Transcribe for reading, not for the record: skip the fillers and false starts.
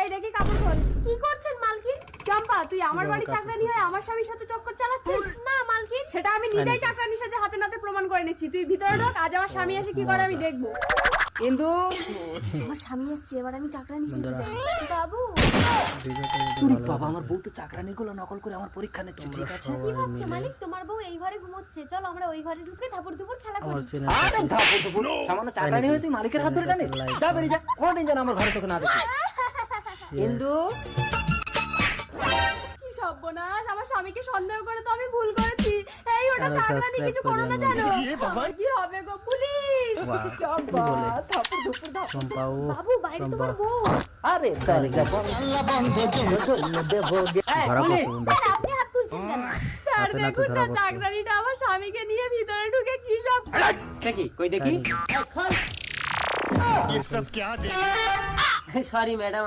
এই দেখি কাপড় খোল। কি করছেন মালকিন? চম্পা, তুই আমার বাড়ি চাকরানি হয়ে আমার স্বামীর সাথে চক্কর চালাচ্ছিস? না মালকিন, সেটা আমি নিজেই চাকরানির সাথে হাতে নাতে প্রমাণ করে নিচ্ছি। তুই ভিতরে ঢোক, আজ আমার স্বামী এসে কি করে আমি দেখবো। কিন্তু আমার স্বামী এসছে, এবার আমি চাকরানির সাথে যাই। বাবু, বাবা, আমার বউ তো চাকরানির গুলো নকল করে আমার পরীক্ষা নিচ্ছে। ঠিক আছে, কি ভাবছো মালিক? তোমার বউ এই ঘরে ঘুমোচ্ছে, চল আমরা ওই ঘরে ঢুকে ধাপুর দুপুর খেলা করি। আরে ধাপু ধাপু, সামান্য চাকরানি হয়ে তুই মালিকের হাত ধরে টানিস? যা বেরিয়ে যা, কোনোদিন যেন আমার ঘরে তোকে না দেখি। কিন্তু কি সর্বনাশ, আমার স্বামীকে সন্দেহ করে তো আমি ভুল করেছি। এই ওটা চাকরানি, কিছু করো না জানো? কি হবে গো, পুলিশ! চম্পা, ধাপু ধাপু ধাপু। বাবু, বাইরে তোমার বউ। আরে দরজা বন্ধ, দেবো গে। স্যার, আপনি হাত তুলছেন কেন? স্যার দেখুন না, চাকরানিটা আমার স্বামীকে নিয়ে ভিতরে ঢুকে কি সব। দেখি কই দেখি। ये सब क्या देख সরি ম্যাডাম।